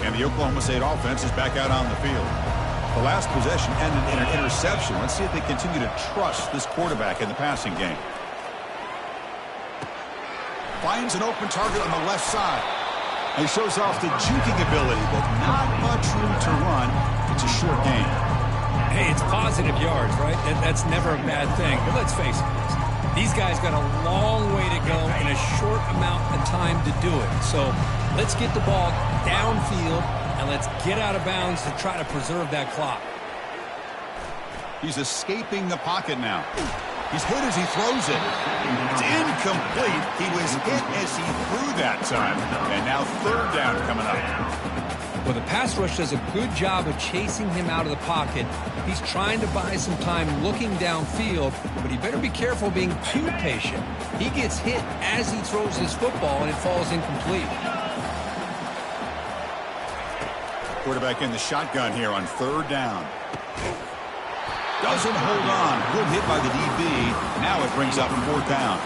And the Oklahoma State offense is back out on the field. The last possession ended in an interception. Let's see if they continue to trust this quarterback in the passing game. Finds an open target on the left side. And shows off the juking ability, but not much room to run. It's a short game.
Hey, it's positive yards, right? That's never a bad thing. But let's face it, these guys got a long way to go in a short amount of time to do it. So let's get the ball downfield, and let's get out of bounds to try to preserve that clock.
He's escaping the pocket now. He's hit as he throws it. It's incomplete. He was hit as he threw that time. And now third down coming up.
Well, the pass rush does a good job of chasing him out of the pocket. He's trying to buy some time looking downfield, but he better be careful being too patient. He gets hit as he throws his football, and it falls incomplete.
Quarterback in the shotgun here on third down. Doesn't hold on. Good hit by the DB. Now it brings up fourth down.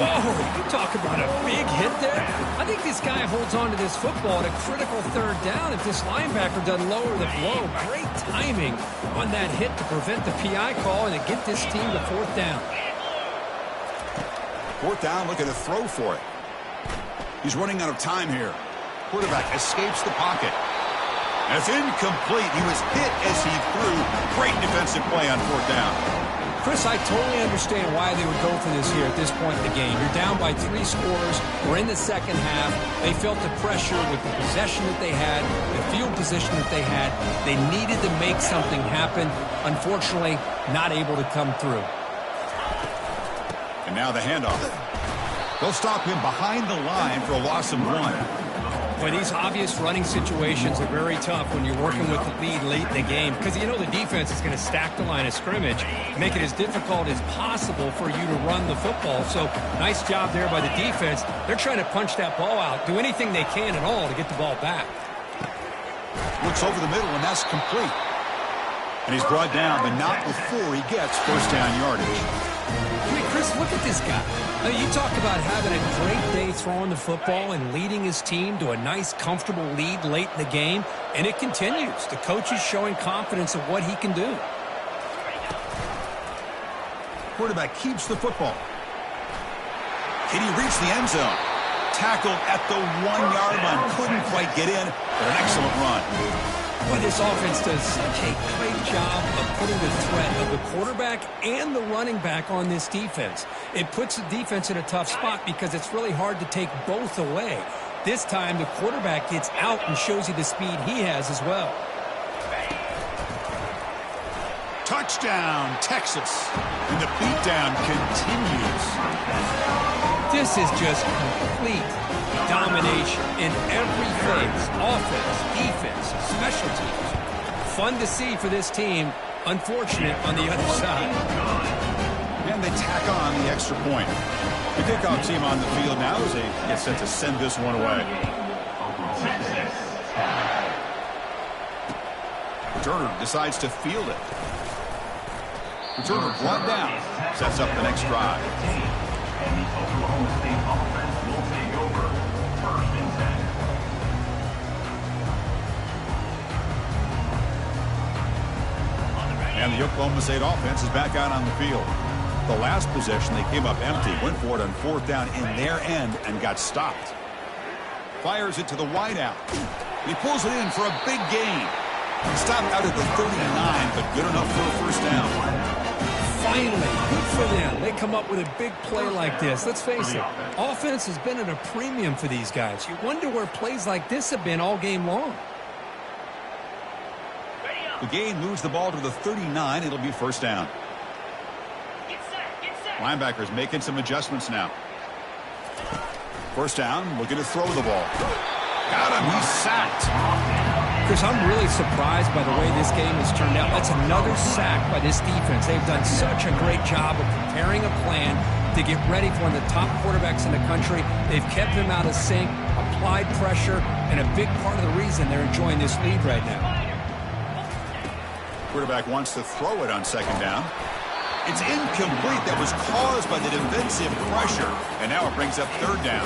Whoa, you talk about a big hit there. I think this guy holds on to this football at a critical third down if this linebacker doesn't lower the blow. Great timing on that hit to prevent the PI call and to get this team to fourth down.
Fourth down, looking to throw for it. He's running out of time here. Quarterback escapes the pocket. And it's incomplete. He was hit as he threw. Great defensive play on fourth down.
Chris, I totally understand why they would go for this here at this point in the game. You're down by 3 scores. We're in the second half. They felt the pressure with the possession that they had, the field position that they had. They needed to make something happen. Unfortunately, not able to come through.
And now the handoff. They'll stop him behind the line for a loss of 1.
Well, these obvious running situations are very tough when you're working with the lead late in the game because you know the defense is going to stack the line of scrimmage, make it as difficult as possible for you to run the football. So nice job there by the defense. They're trying to punch that ball out, do anything they can at all to get the ball back.
Looks over the middle, and that's complete. And he's brought down, but not before he gets first down yardage.
I mean, Chris, look at this guy. I mean, you talk about having a great day throwing the football and leading his team to a nice, comfortable lead late in the game, and it continues. The coach is showing confidence of what he can do.
Quarterback keeps the football. Can he reach the end zone? Tackled at the 1-yard line. Couldn't quite get in, but an excellent run.
Well, this offense does such a great job of putting the threat of the quarterback and the running back on this defense. It puts the defense in a tough spot because it's really hard to take both away. This time, the quarterback gets out and shows you the speed he has as well.
Touchdown, Texas. And the beatdown continues.
This is just complete domination in every phase. Offense, defense, special teams. Fun to see for this team. Unfortunate on the other side.
And they tack on the extra point. The kickoff team on the field now as they get set to send this one away. Returner decides to field it. Returner brought down. Sets up the next drive.
And the Oklahoma State offense will take over first and 10.
And the Oklahoma State offense is back out on the field. The last possession, they came up empty, went for it on fourth down in their end and got stopped. Fires it to the wideout. He pulls it in for a big gain. He stopped out at the 39, but good enough for a first down.
Finally, good for them. They come up with a big play like this. Let's face it, offense has been at a premium for these guys. You wonder where plays like this have been all game long.
The gain moves the ball to the 39. It'll be first down.
Get set.
Linebackers making some adjustments now. First down, looking to throw the ball. Got him. He's sacked.
Chris, I'm really surprised by the way this game has turned out. That's another sack by this defense. They've done such a great job of preparing a plan to get ready for one of the top quarterbacks in the country. They've kept him out of sync, applied pressure, and a big part of the reason they're enjoying this lead right now.
Quarterback wants to throw it on second down. It's incomplete. That was caused by the defensive pressure. And now it brings up third down.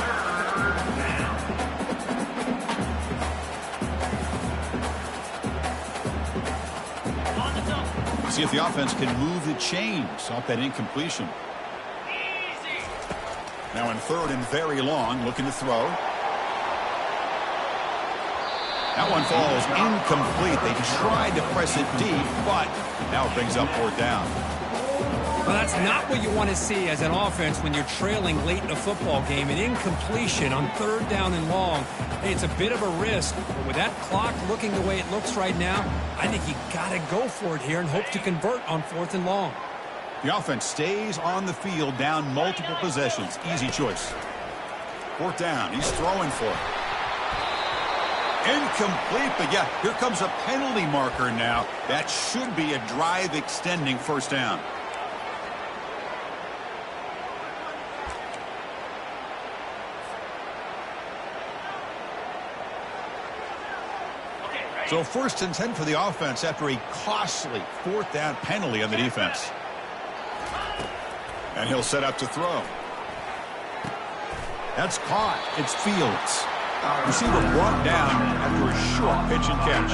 See if the offense can move the chains off that incompletion.
Easy.
Now in third and very long, looking to throw. That one falls incomplete. They tried to press it deep, but now it brings up fourth down.
Well, that's not what you want to see as an offense when you're trailing late in a football game. An incompletion on third down and long. Hey, it's a bit of a risk, but with that clock looking the way it looks right now, I think you got to go for it here and hope to convert on fourth and long.
The offense stays on the field down multiple possessions. Easy choice. Fourth down. He's throwing for it. Incomplete, but yeah, here comes a penalty marker now. That should be a drive extending first down. So first and 10 for the offense after a costly fourth down penalty on the defense. And he'll set up to throw. That's caught. It's Fields. Receiver brought down after a short pitch and catch.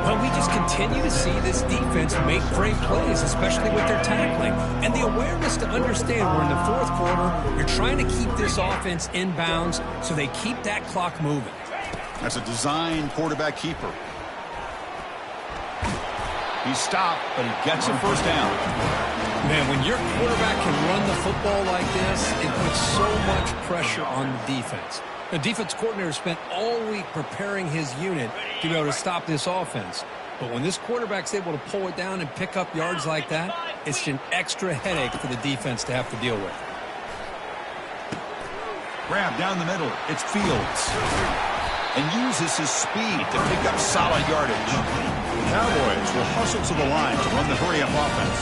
Well, we just continue to see this defense make great plays, especially with their tackling. And the awareness to understand we're in the fourth quarter, you're trying to keep this offense in bounds so they keep that clock moving.
That's a design quarterback keeper. He stopped, but he gets a first down.
Man, when your quarterback can run the football like this, it puts so much pressure on the defense. The defense coordinator spent all week preparing his unit to be able to stop this offense. But when this quarterback's able to pull it down and pick up yards like that, it's an extra headache for the defense to have to deal with.
Grab down the middle. It's Fields. and uses his speed to pick up solid yardage. The Cowboys will hustle to the line to run the hurry-up offense.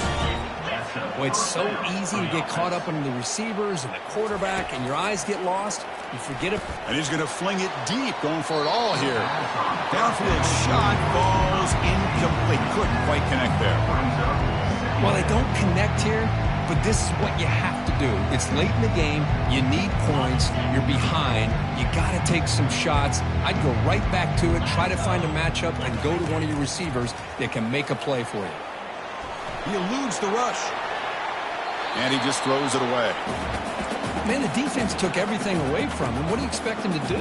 Well, it's so easy to get caught up in the receivers and the quarterback, and your eyes get lost. You forget it.
And he's going to fling it deep, going for it all here. Downfield shot, falls incomplete. Couldn't quite connect there.
Well, they don't connect here, but this is what you have to do. It's late in the game. You need points. You're behind. You got to take some shots. I'd go right back to it, try to find a matchup, and go to one of your receivers that can make a play for you.
He eludes the rush. And he just throws it away.
Man, the defense took everything away from him. What do you expect him to do?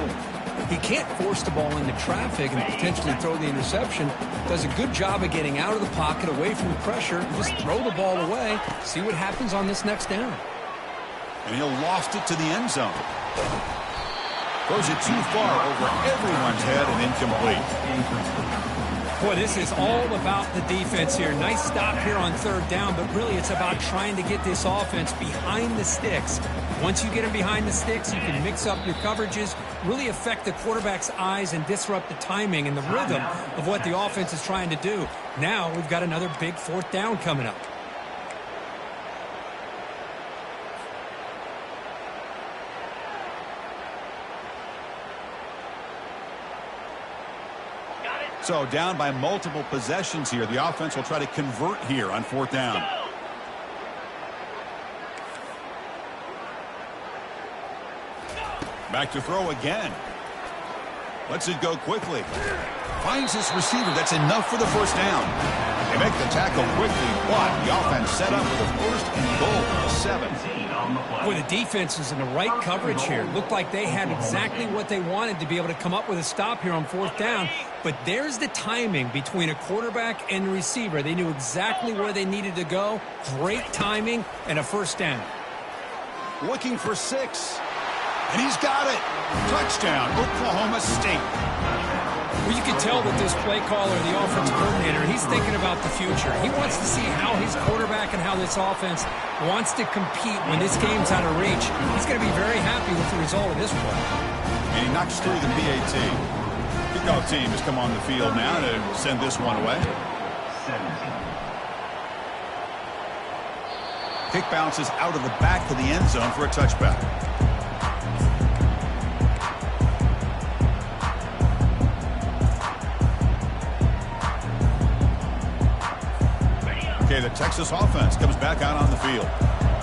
He can't force the ball into traffic and potentially throw the interception. Does a good job of getting out of the pocket, away from the pressure, and just throw the ball away. See what happens on this next down.
And he'll loft it to the end zone. Throws it too far over everyone's head and incomplete.
Boy, this is all about the defense here. Nice stop here on third down, but really it's about trying to get this offense behind the sticks. Once you get them behind the sticks, you can mix up your coverages, really affect the quarterback's eyes and disrupt the timing and the rhythm of what the offense is trying to do. Now we've got another big fourth down coming up.
So down by multiple possessions here. The offense will try to convert here on fourth down. Back to throw again. Lets it go quickly. Finds his receiver. That's enough for the first down. They make the tackle quickly, but the offense set up with a first and goal at the 7.
Boy, the defense is in the right coverage here. Looked like they had exactly what they wanted to be able to come up with a stop here on fourth down. But there's the timing between a quarterback and the receiver. They knew exactly where they needed to go. Great timing and a first down.
Looking for 6. And he's got it. Touchdown, Oklahoma State.
Well, you can tell that this play caller, the offensive coordinator, he's thinking about the future. He wants to see how his quarterback and how this offense wants to compete when this game's out of reach. He's going to be very happy with the result of this play.
And he knocks through the PAT. Kickoff team has come on the field now to send this one away. Kick bounces out of the back of the end zone for a touchback. Okay, the Texas offense comes back out on the field.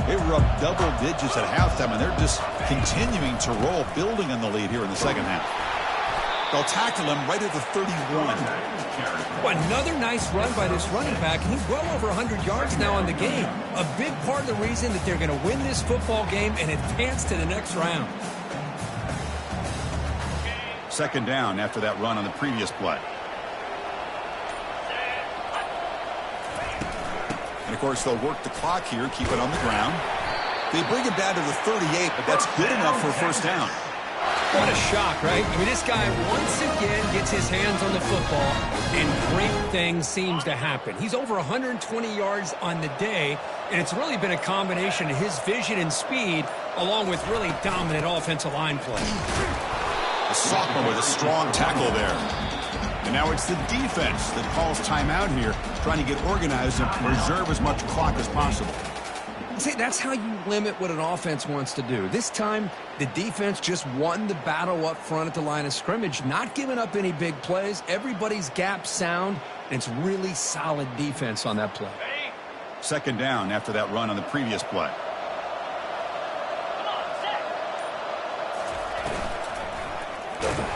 They were up double digits at halftime, and they're just continuing to roll, building on the lead here in the second half. They'll tackle him right at the 31.
Well, another nice run by this running back. He's well over 100 yards now in the game. A big part of the reason that they're going to win this football game and advance to the next round.
Second down after that run on the previous play. And, of course, they'll work the clock here, keep it on the ground. They bring him down to the 38, but that's good enough for a first down.
What a shock, right? I mean, this guy once again gets his hands on the football, and great things seems to happen. He's over 120 yards on the day, and it's really been a combination of his vision and speed, along with really dominant offensive line play.
The sophomore with a strong tackle there. And now it's the defense that calls timeout here, trying to get organized and preserve as much clock as possible.
See, that's how you limit what an offense wants to do. This time, the defense just won the battle up front at the line of scrimmage, not giving up any big plays. Everybody's gap sound, and it's really solid defense on that play.
Second down after that run on the previous play.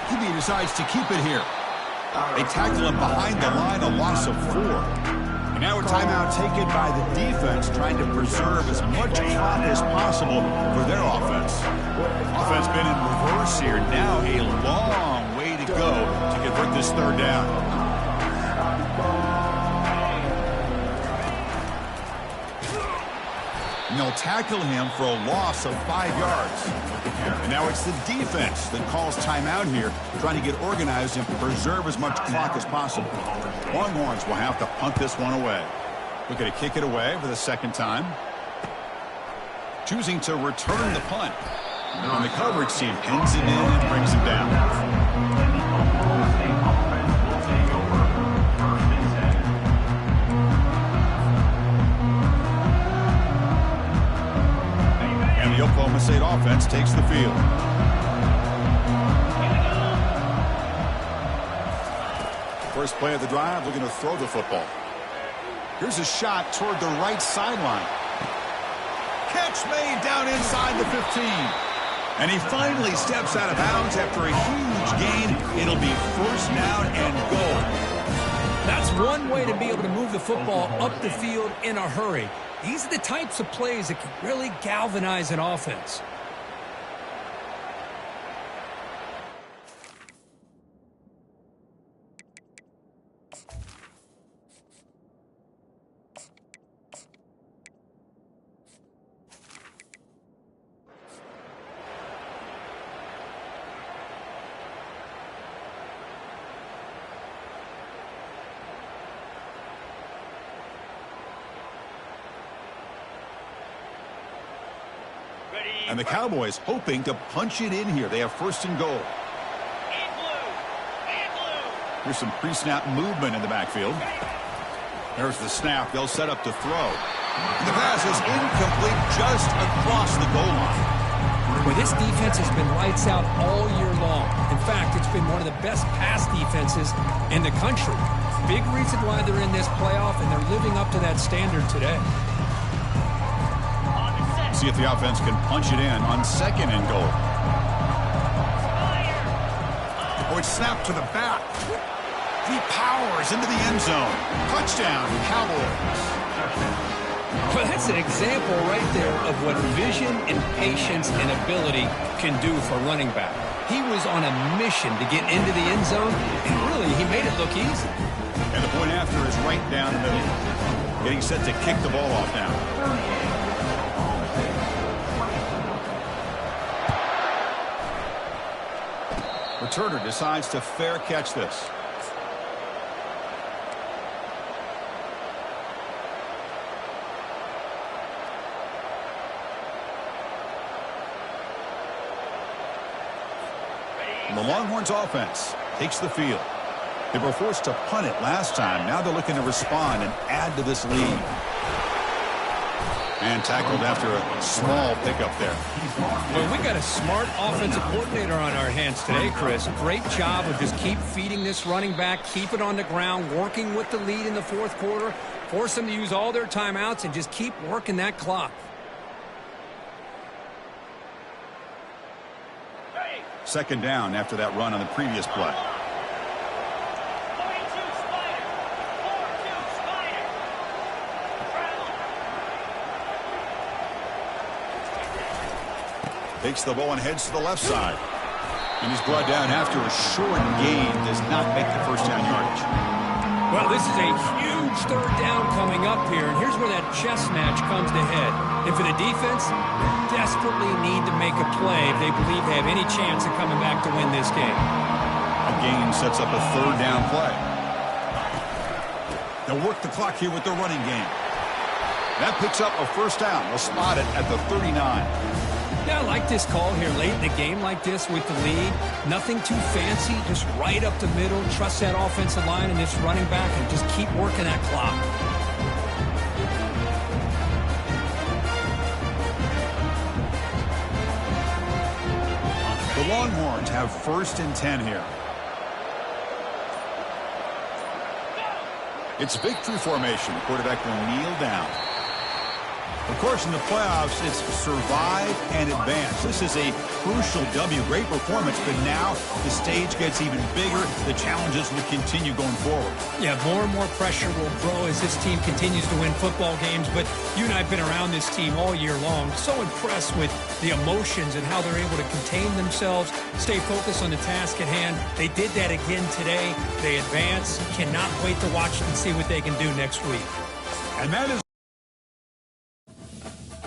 QB decides to keep it here. They tackle him behind the line, a loss of 4. And now a timeout taken by the defense, trying to preserve as much clock as possible for their offense. Offense been in reverse here. Now a long way to go to convert this third down. And they'll tackle him for a loss of 5 yards. And now it's the defense that calls timeout here, trying to get organized and preserve as much clock as possible. Longhorns will have to punt this one away. Looking to kick it away for the second time. Choosing to return the punt. And the coverage team pins it in and brings him down. offense takes the field. First play of the drive, looking to throw the football. Here's a shot toward the right sideline. Catch made down inside the 15. And he finally steps out of bounds after a huge gain. It'll be first down and goal.
That's one way to be able to move the football up the field in a hurry. These are the types of plays that can really galvanize an offense.
And the Cowboys hoping to punch it in here. They have first and goal. Here's some pre-snap movement in the backfield. There's the snap. They'll set up to throw. The pass is incomplete just across the goal line.
Well, this defense has been lights out all year long. In fact, it's been one of the best pass defenses in the country. Big reason why they're in this playoff, and they're living up to that standard today.
See if the offense can punch it in on second and goal. Oh, it's snapped to the back. He powers into the end zone. Touchdown, Cowboys.
Well, that's an example right there of what vision and patience and ability can do for a running back. He was on a mission to get into the end zone, and really, he made it look easy.
And the point after is right down the middle. Getting set to kick the ball off now. Returner decides to fair catch this. The Longhorns offense takes the field. They were forced to punt it last time. Now they're looking to respond and add to this lead. And tackled after a small pickup there.
Well, we got a smart offensive coordinator on our hands today, Chris. Great job of just keep feeding this running back, keep it on the ground, working with the lead in the fourth quarter, force them to use all their timeouts, and just keep working that clock.
Second down after that run on the previous play. Takes the ball and heads to the left side. And he's brought down after a short gain. Does not make the first down yardage.
Well, this is a huge third down coming up here. And here's where that chess match comes to head. And for the defense, they desperately need to make a play if they believe they have any chance of coming back to win this game.
A gain sets up a third down play. They'll work the clock here with their running game. That picks up a first down. They'll spot it at the 39.
Yeah, I like this call here late in the game like this with the lead. Nothing too fancy, just right up the middle. Trust that offensive line and this running back and just keep working that clock.
The Longhorns have first and 10 here. It's victory formation. The quarterback will kneel down. Of course, in the playoffs, it's survive and advance. This is a crucial W. Great performance, but now the stage gets even bigger. The challenges will continue going forward.
Yeah, more and more pressure will grow as this team continues to win football games. But you and I have been around this team all year long. So impressed with the emotions and how they're able to contain themselves, stay focused on the task at hand. They did that again today. They advance. Cannot wait to watch and see what they can do next week.
And that is